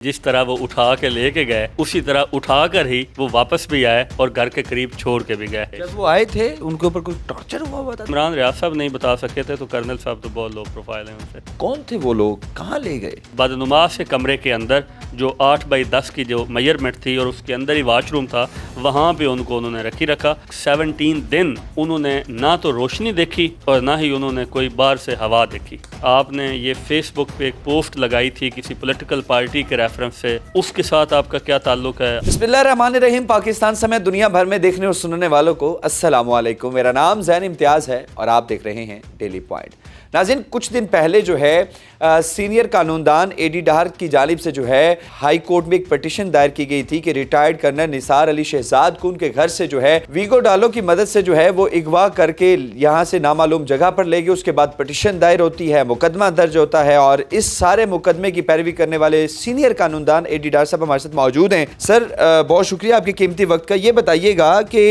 जिस तरह वो उठा के लेके गए उसी तरह उठा कर ही वो वापस भी आए और घर के करीब छोड़ के भी गए। जब वो आए थे उनके ऊपर कोई टॉर्चर हुआ था? इमरान रियाज साहब नहीं बता सके थे तो कर्नल साहब तो बहुत लो प्रोफाइल हैं उनसे। कौन थे वो लोग, कहाँ ले गए? बदनुमा से कमरे के अंदर जो 8x10 की जो मेजरमेंट थी और उसके अंदर ही वॉशरूम था, वहाँ पे उनको उन्होंने रखा 17 दिन उन्होंने ना तो रोशनी देखी और ना ही उन्होंने कोई बाहर से हवा देखी। आपने ये फेसबुक पे एक पोस्ट लगाई थी किसी पॉलिटिकल पार्टी के रेफरेंस से, उसके साथ आपका क्या ताल्लुक है? बिस्मिल्लाहिर्रहमानिर्रहीम। पाकिस्तान समेत दुनिया भर में देखने और सुनने वालों को अस्सलामु अलैकुम। मेरा नाम ज़ैन इम्तियाज़ है और आप देख रहे हैं डेली पॉइंट। नाज़रीन, कुछ दिन पहले जो है सीनियर कानूनदान एडी डार की जानिब से जो है हाई कोर्ट में एक पटिशन दायर की गई थी कि रिटायर्ड कर्नल निसार अली शहजाद को उनके घर से जो है वीगो डालो की मदद से जो है वो अगवा करके यहाँ से नामालूम जगह पर ले गए। उसके बाद पटिशन दायर होती है, मुकदमा दर्ज होता है और इस सारे मुकदमे की पैरवी करने वाले सीनियर कानूनदान एडी डार साहब हमारे साथ मौजूद हैं। सर, बहुत शुक्रिया आपके कीमती वक्त का। ये बताइएगा कि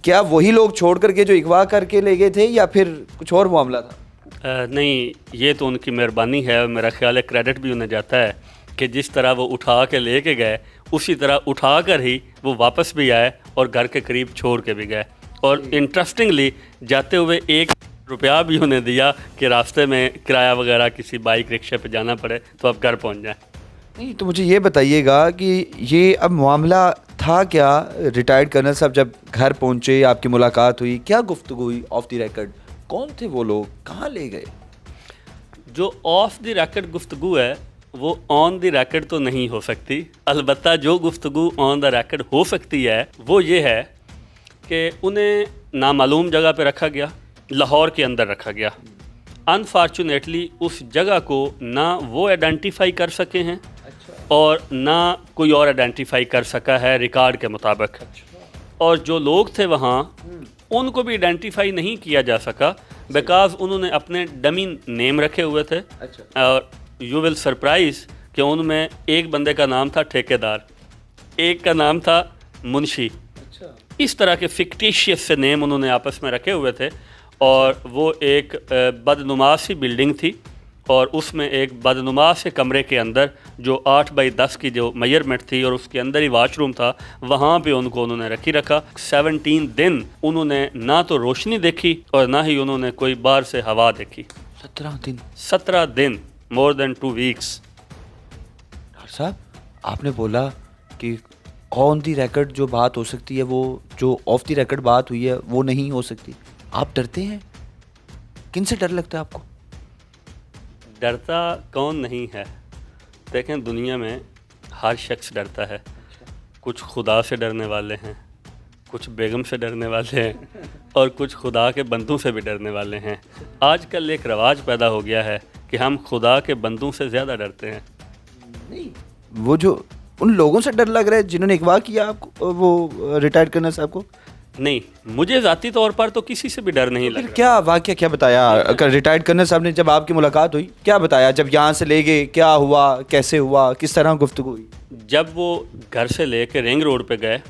क्या वही लोग छोड़ करके जो अगवा करके ले गए थे या फिर कुछ और मामला था? नहीं, ये तो उनकी मेहरबानी है। मेरा ख्याल है क्रेडिट भी उन्हें जाता है कि जिस तरह वो उठा के लेके गए उसी तरह उठा कर ही वो वापस भी आए और घर के करीब छोड़ के भी गए। और इंटरेस्टिंगली जाते हुए 1 रुपया भी उन्हें दिया कि रास्ते में किराया वगैरह किसी बाइक रिक्शे पे जाना पड़े तो आप घर पहुंच जाएं। नहीं, तो मुझे ये बताइएगा कि ये अब मामला था क्या? रिटायर्ड कर्नल साहब जब घर पहुंचे, आपकी मुलाकात हुई, क्या गुफ्तगू हुई ऑफ द रिकॉर्ड? कौन थे वो लोग, कहाँ ले गए? जो ऑफ द रिकॉर्ड गुफ्तगू है वो ऑन द रिकॉर्ड तो नहीं हो सकती। अलबत्ता जो गुफ्तगू ऑन द रिकॉर्ड हो सकती है वो ये है कि उन्हें नामालूम जगह पे रखा गया, लाहौर के अंदर रखा गया। अनफॉर्चुनेटली उस जगह को ना वो आइडेंटिफाई कर सके हैं और ना कोई और आइडेंटिफाई कर सका है रिकॉर्ड के मुताबिक। और जो लोग थे वहाँ उनको भी आइडेंटिफाई नहीं किया जा सका बिकॉज उन्होंने अपने डमी नेम रखे हुए थे। और यू विल सरप्राइज कि उनमें एक बंदे का नाम था ठेकेदार, एक का नाम था मुंशी। इस तरह के फिक्टिशियस से नेम उन्होंने आपस में रखे हुए थे। और वो एक बदनुमा सी बिल्डिंग थी और उसमें एक बदनुमा से कमरे के अंदर जो 8x10 की जो मेजरमेंट थी और उसके अंदर ही वॉशरूम था, वहाँ पे उनको उन्होंने रखा 17 दिन उन्होंने ना तो रोशनी देखी और ना ही उन्होंने कोई बाहर से हवा देखी। 17 दिन, मोर देन 2 वीक्स। डॉक्टर साहब, आपने बोला कि ऑन दी रिकॉर्ड जो बात हो सकती है वो जो ऑफ दी रिकॉर्ड बात हुई है वो नहीं हो सकती। आप डरते हैं? किन से डर लगता है आपको? डरता कौन नहीं है? देखें, दुनिया में हर शख्स डरता है। कुछ खुदा से डरने वाले हैं, कुछ बेगम से डरने वाले हैं और कुछ खुदा के बंदों से भी डरने वाले हैं। आजकल एक रवाज पैदा हो गया है कि हम खुदा के बंदों से ज़्यादा डरते हैं। नहीं, वो जो उन लोगों से डर लग रहा है जिन्होंने अगवा किया आपको, वो रिटायर्ड कर्नल साहब को? नहीं, मुझे ज़ाती तौर पर तो किसी से भी डर नहीं लग रहा। क्या वाक़या, क्या बताया रिटायर्ड कर्नल साहब ने जब आपकी मुलाकात हुई? क्या बताया जब यहाँ से ले गए? क्या हुआ, कैसे हुआ, किस तरह गुफ्तगू हुई? जब वो घर से लेके रिंग रोड पे गए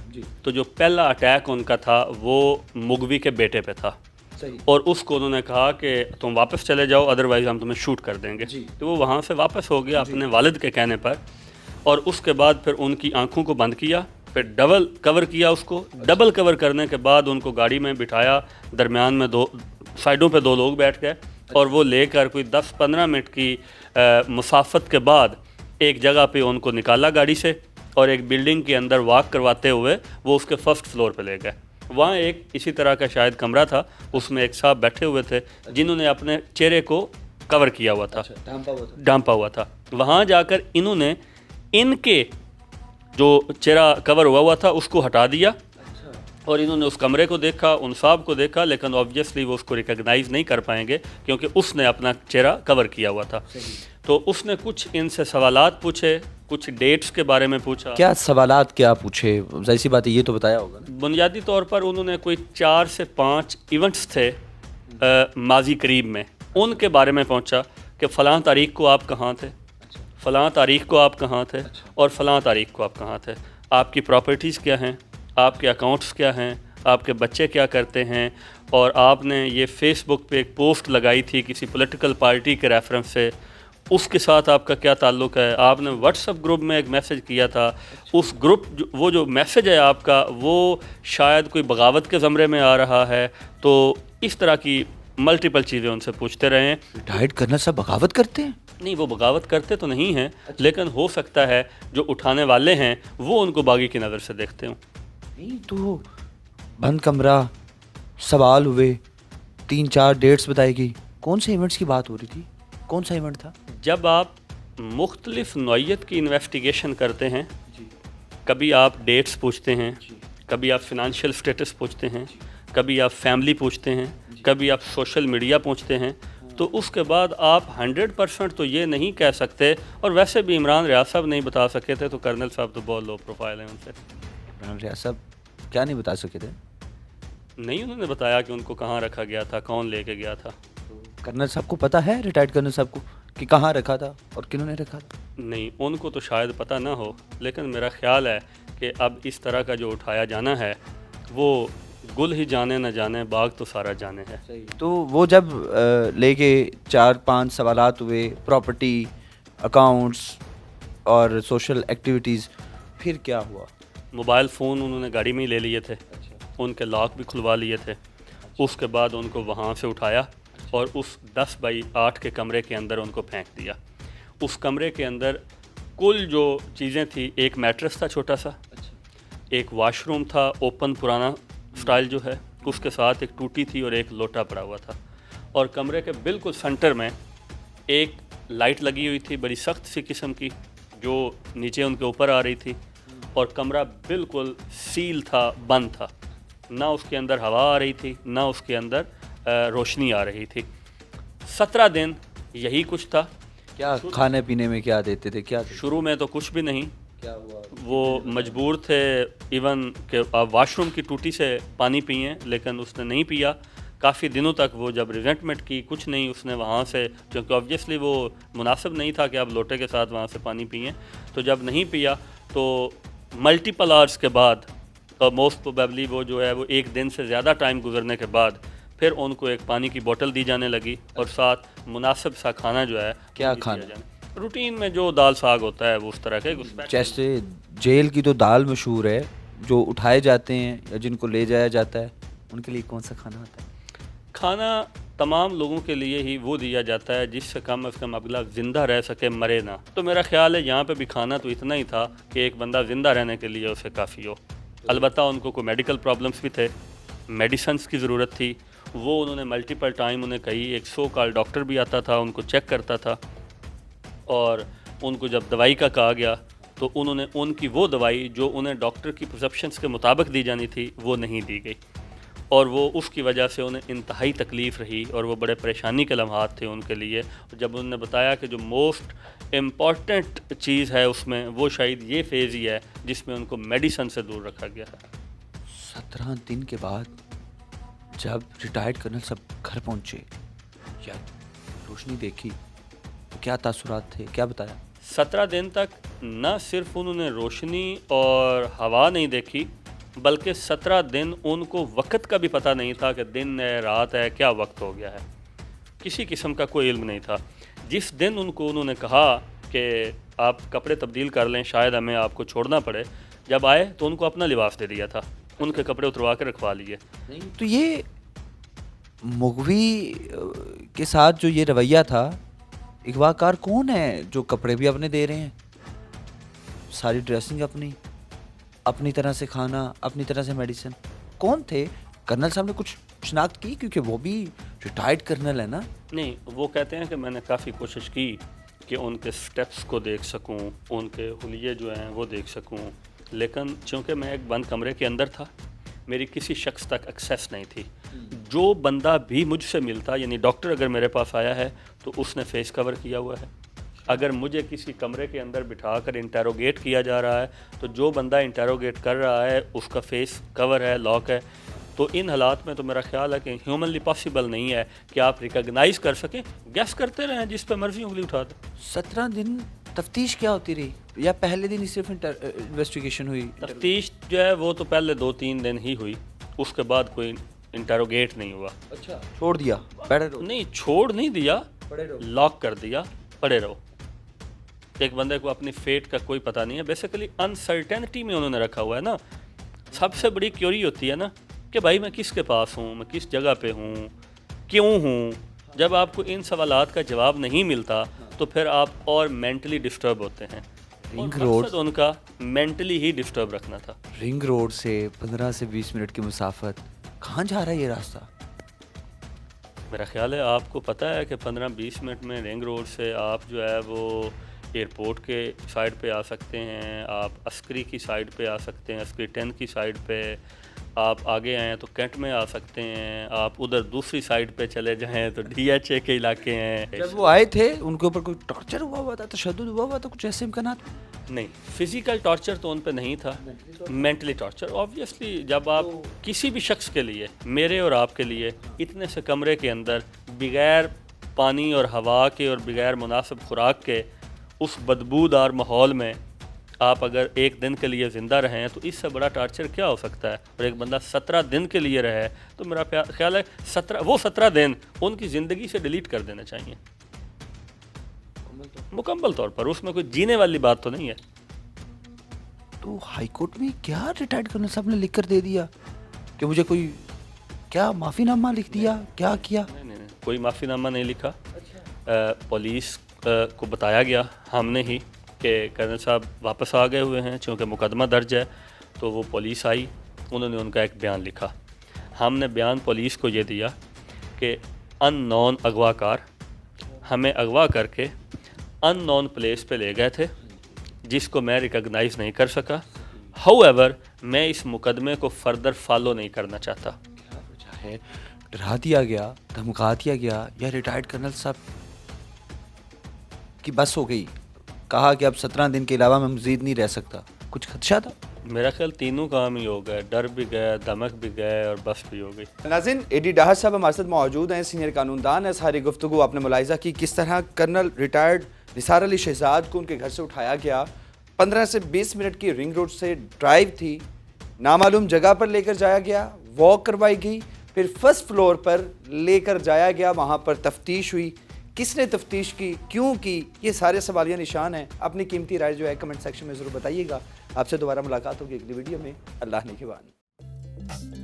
तो जो पहला अटैक उनका था वो मुगवी के बेटे पे था। सही। और उसको उन्होंने कहा कि तुम वापस चले जाओ, अदरवाइज़ हम तुम्हें शूट कर देंगे। तो वो वहाँ से वापस हो गया अपने वालिद के कहने पर। और उसके बाद फिर उनकी आंखों को बंद किया, फिर डबल कवर किया उसको। डबल कवर करने के बाद उनको गाड़ी में बिठाया, दरमियान में 2 साइडों पे 2 लोग बैठ गए और वो लेकर कोई 10-15 मिनट की मुसाफत के बाद एक जगह पे उनको निकाला गाड़ी से और एक बिल्डिंग के अंदर वॉक करवाते हुए वो उसके फर्स्ट फ्लोर पे ले गए। वहाँ एक इसी तरह का शायद कमरा था, उसमें एक साहब बैठे हुए थे जिन्होंने अपने चेहरे को कवर किया हुआ था, ढांपा हुआ था। वहाँ जाकर इन्होंने इनके जो चेहरा कवर हुआ था उसको हटा दिया और इन्होंने उस कमरे को देखा, उन साहब को देखा, लेकिन ऑब्वियसली वो उसको रिकॉग्नाइज़ नहीं कर पाएंगे क्योंकि उसने अपना चेहरा कवर किया हुआ था। तो उसने कुछ इनसे सवालात पूछे, कुछ डेट्स के बारे में पूछा। क्या सवालात क्या पूछे? ज़ाहिर सी बात है, ये तो बताया होगा ना। बुनियादी तौर पर उन्होंने कोई 4 से 5 इवेंट्स थे माजी करीब में, उनके बारे में पूछा कि फ़लाँ तारीख को आप कहाँ थे, फ़लाँ तारीख को आप कहाँ थे और फ़लाँ तारीख को आप कहाँ थे, आपकी प्रॉपर्टीज़ क्या हैं, आपके अकाउंट्स क्या हैं, आपके बच्चे क्या करते हैं। और आपने ये फेसबुक पे एक पोस्ट लगाई थी किसी पॉलिटिकल पार्टी के रेफरेंस से, اس کے ساتھ آپ کا کیا تعلق ہے. آپ نے واٹس ایپ گروپ میں ایک میسیج کیا تھا, اس گروپ وہ جو میسیج ہے آپ کا وہ شاید کوئی بغاوت کے زمرے میں آ رہا ہے. تو اس طرح کی ملٹیپل چیزیں ان سے پوچھتے رہے ہیں. ریٹائرڈ کرنل صاحب بغاوت کرتے ہیں؟ نہیں, وہ بغاوت کرتے تو نہیں ہیں, لیکن ہو سکتا ہے جو اٹھانے والے ہیں وہ ان کو باغی کی نظر سے دیکھتے ہوں. نہیں تو بند کمرہ, سوال ہوئے, 3-4 ڈیٹس بتائی گئی, کون سے ایونٹس کی بات ہو رہی تھی, کون سا ایونٹ تھا؟ جب آپ مختلف نوعیت کی انویسٹیگیشن کرتے ہیں, کبھی آپ ڈیٹس پوچھتے ہیں, کبھی آپ فنانشیل سٹیٹس پوچھتے ہیں, کبھی آپ فیملی پوچھتے ہیں, کبھی آپ سوشل میڈیا پوچھتے ہیں, تو اس کے بعد آپ 100% تو یہ نہیں کہہ سکتے. اور ویسے بھی عمران ریاض صاحب نہیں بتا سکے تھے, تو کرنل صاحب تو بہت لو پروفائل ہیں ان سے. عمران ریاض صاحب کیا نہیں بتا سکے تھے؟ نہیں, انہوں نے بتایا کہ ان کو کہاں رکھا گیا تھا, کون لے کے گیا تھا. کرنل صاحب کو پتہ ہے, ریٹائرڈ کرنل صاحب کو, کہ کہاں رکھا تھا اور کنہوں نے رکھا تھا؟ نہیں, ان کو تو شاید پتہ نہ ہو, لیکن میرا خیال ہے کہ اب اس طرح کا جو اٹھایا جانا ہے وہ گل ہی جانے نہ جانے, باغ تو سارا جانے ہے. تو وہ جب لے کے 4-5 سوالات ہوئے, پراپرٹی, اکاؤنٹس اور سوشل ایکٹیویٹیز, پھر کیا ہوا؟ موبائل فون انہوں نے گاڑی میں ہی لے لیے تھے, ان کے لاک بھی کھلوا لیے تھے. اس کے بعد ان کو وہاں سے اٹھایا اور اس 10x8 کے کمرے کے اندر ان کو پھینک دیا. اس کمرے کے اندر کل جو چیزیں تھیں, ایک میٹرس تھا چھوٹا سا, ایک واش روم تھا اوپن پرانا سٹائل جو ہے, اس کے ساتھ ایک ٹوٹی تھی اور ایک لوٹا پڑا ہوا تھا. اور کمرے کے بالکل سینٹر میں ایک لائٹ لگی ہوئی تھی بڑی سخت سی قسم کی, جو نیچے ان کے اوپر آ رہی تھی. اور کمرہ بالکل سیل تھا, بند تھا, نہ اس کے اندر ہوا آ رہی تھی, نہ اس کے اندر روشنی آ رہی تھی. 17 دن یہی کچھ تھا. کیا کھانے پینے میں کیا دیتے تھے, کیا شروع میں تو کچھ بھی نہیں. کیا ہوا؟ وہ مجبور تھے ایون کہ آپ واش روم کی ٹوٹی سے پانی پئیں, لیکن اس نے نہیں پیا. کافی دنوں تک وہ جب ریزنٹمنٹ کی, کچھ نہیں اس نے وہاں سے, کیونکہ آبویسلی وہ مناسب نہیں تھا کہ آپ لوٹے کے ساتھ وہاں سے پانی پئیں. تو جب نہیں پیا تو ملٹیپل آورس کے بعد, اور موسٹ پروبیبلی وہ جو ہے وہ 1 دن سے زیادہ ٹائم گزرنے کے بعد, پھر ان کو ایک پانی کی بوٹل دی جانے لگی اور ساتھ مناسب سا کھانا جو ہے. کیا کھانا؟ روٹین میں جو دال ساگ ہوتا ہے وہ اس طرح کے. جیسے جیل کی تو دال مشہور ہے, جو اٹھائے جاتے ہیں یا جن کو لے جایا جاتا ہے, ان کے لیے کون سا کھانا ہوتا ہے؟ کھانا تمام لوگوں کے لیے ہی وہ دیا جاتا ہے جس سے کم از کم اگلا زندہ رہ سکے, مرے نہ. تو میرا خیال ہے یہاں پہ بھی کھانا تو اتنا ہی تھا کہ ایک بندہ زندہ رہنے کے لیے اسے کافی ہو. البتہ ان کو کوئی میڈیکل پرابلمس بھی تھے, میڈیسنس کی ضرورت تھی. وہ انہوں نے ملٹیپل ٹائم انہیں کہی, ایک سو کال ڈاکٹر بھی آتا تھا, ان کو چیک کرتا تھا. اور ان کو جب دوائی کا کہا گیا تو انہوں نے ان کی وہ دوائی جو انہیں ڈاکٹر کی پرسکرپشنس کے مطابق دی جانی تھی وہ نہیں دی گئی. اور وہ اس کی وجہ سے انہیں انتہائی تکلیف رہی, اور وہ بڑے پریشانی کے لمحات تھے ان کے لیے. جب انہوں نے بتایا کہ جو موسٹ امپورٹنٹ چیز ہے اس میں, وہ شاید یہ فیز ہی ہے جس میں ان کو میڈیسن سے دور رکھا گیا ہے. 17 دن کے بعد جب ریٹائرڈ کرنل صاحب گھر پہنچے یا روشنی دیکھی تو کیا تاثرات تھے, کیا بتایا؟ 17 دن تک نہ صرف انہوں نے روشنی اور ہوا نہیں دیکھی, بلکہ 17 دن ان کو وقت کا بھی پتہ نہیں تھا کہ دن ہے, رات ہے, کیا وقت ہو گیا ہے. کسی قسم کا کوئی علم نہیں تھا. جس دن ان کو انہوں نے کہا کہ آپ کپڑے تبدیل کر لیں, شاید ہمیں آپ کو چھوڑنا پڑے, جب آئے تو ان کو اپنا لباس دے دیا تھا, ان کے کپڑے اتروا کے رکھوا لیے. تو یہ مغوی کے ساتھ جو یہ رویہ تھا, اغوا کار کون ہے جو کپڑے بھی اپنے دے رہے ہیں, ساری ڈریسنگ اپنی طرح سے, کھانا اپنی طرح سے, میڈیسن کون تھے؟ کرنل صاحب نے کچھ شناخت کی, کیونکہ وہ بھی ریٹائرڈ کرنل ہے نا. نہیں, وہ کہتے ہیں کہ میں نے کافی کوشش کی کہ ان کے سٹیپس کو دیکھ سکوں, ان کے حلیے جو ہیں وہ دیکھ سکوں, لیکن چونکہ میں ایک بند کمرے کے اندر تھا, میری کسی شخص تک ایکسیس نہیں تھی. جو بندہ بھی مجھ سے ملتا, یعنی ڈاکٹر اگر میرے پاس آیا ہے تو اس نے فیس کور کیا ہوا ہے. اگر مجھے کسی کمرے کے اندر بٹھا کر انٹیروگیٹ کیا جا رہا ہے تو جو بندہ انٹیروگیٹ کر رہا ہے اس کا فیس کور ہے, لاک ہے. تو ان حالات میں تو میرا خیال ہے کہ ہیومنلی پاسبل نہیں ہے کہ آپ ریکگنائز کر سکیں. گیس کرتے رہیں, جس پہ مرضی انگلی اٹھا دیں. 17 دن تفتیش کیا ہوتی رہی, یا پہلے دن ہی صرف انویسٹیگیشن ہوئی؟ تفتیش جو ہے وہ تو پہلے 2-3 دن ہی ہوئی, اس کے بعد کوئی انٹیروگیٹ نہیں ہوا. اچھا, چھوڑ دیا؟ نہیں, چھوڑ نہیں دیا, لاک کر دیا. पड़े रहो। एक बंदे को अपनी फेट का कोई पता नहीं है, बेसिकली अनसर्टेनिटी में उन्होंने रखा हुआ है ना। सबसे बड़ी क्यूरी होती है ना कि भाई मैं किसके पास हूँ, मैं किस जगह पे हूँ, क्यों हूँ। जब आपको इन सवालात का जवाब नहीं मिलता तो फिर आप और मेंटली डिस्टर्ब होते हैं। रिंग और रोड मकसद उनका मेंटली ही डिस्टर्ब रखना था। रिंग रोड से 15 से 20 मिनट की मुसाफत, कहाँ जा रहा है ये रास्ता? मेरा ख्याल है आपको पता है कि 15-20 मिनट में रिंग रोड से आप जो है वो एयरपोर्ट के साइड पे आ सकते हैं, आप अस्करी की साइड पे आ सकते हैं, अस्करी 10 की साइड पे आप आगे आएँ तो कैंट में आ सकते हैं, आप उधर दूसरी साइड पे चले जाएँ तो DHA के इलाके हैं। जब वो आए थे उनके ऊपर कोई टॉर्चर हुआ था, तशद्दुद हुआ था, कुछ ऐसे इम्कानात? नहीं, फिज़िकल टॉर्चर तो उन पे नहीं था, मेंटली टॉर्चर। ऑब्वियसली जब आप किसी भी शख्स के लिए, मेरे और आपके लिए, इतने से कमरे के अंदर बगैर पानी और हवा के और बगैर मुनासिब खुराक के उस बदबूदार माहौल में आप अगर एक दिन के लिए ज़िंदा रहें तो इससे बड़ा टॉर्चर क्या हो सकता है। और एक बंदा 17 दिन के लिए रहे तो मेरा ख्याल है 17 दिन उनकी ज़िंदगी से डिलीट कर देने चाहिए मुकम्मल तौर पर। उसमें कोई जीने वाली बात तो नहीं है। तो हाई कोर्ट में क्या रिटायर्ड कर्नल साहब ने लिख कर दे दिया कि मुझे कोई क्या माफ़ीनामा लिख दिया, क्या किया? नहीं, कोई माफ़ीनामा नहीं लिखा। पुलिस को बताया गया हमने ही कि कर्नल साहब वापस आ गए हुए हैं, चूँकि मुकदमा दर्ज है। तो वो पुलिस आई, उन्होंने उनका एक बयान लिखा। हमने बयान पुलिस को ये दिया कि अननोन अगवाकार हमें अगवा करके अननोन प्लेस पे ले गए थे जिसको मैं रिकॉग्नाइज़ नहीं कर सका। हाउएवर मैं इस मुकदमे को फर्दर फॉलो नहीं करना चाहता। क्या वजह है? डरा दिया गया, धमका दिया गया, या रिटायर्ड कर्नल साहब की बस हो गई, कहा कि अब 17 दिन के अलावा मैं मज़ीद नहीं रह सकता? कुछ खदशा था? मेरा ख्याल तीनों काम ही हो गए, डर भी गए, धमक भी गए और बस भी हो गई। नाज़रीन, एडी डाहर साहब हमारे साथ मौजूद हैं, सीनियर कानूनदान है। सारी गुफ्तगू आपने मुलाहिज़ा की किस तरह कर्नल रिटायर्ड निसार अली शहजाद को उनके घर से उठाया गया। 15 से 20 मिनट की रिंग रोड से ड्राइव थी, नामालूम जगह पर लेकर जाया गया, वॉक करवाई गई, फिर फर्स्ट फ्लोर पर लेकर जाया गया, वहाँ पर तफ्तीश हुई। किसने तफ्तीश की, क्यों की, ये सारे सवालिया निशान हैं। अपनी कीमती राय जो है कमेंट सेक्शन में ज़रूर बताइएगा। आपसे दोबारा मुलाकात होगी अगली वीडियो में। अल्लाह ने के बाद।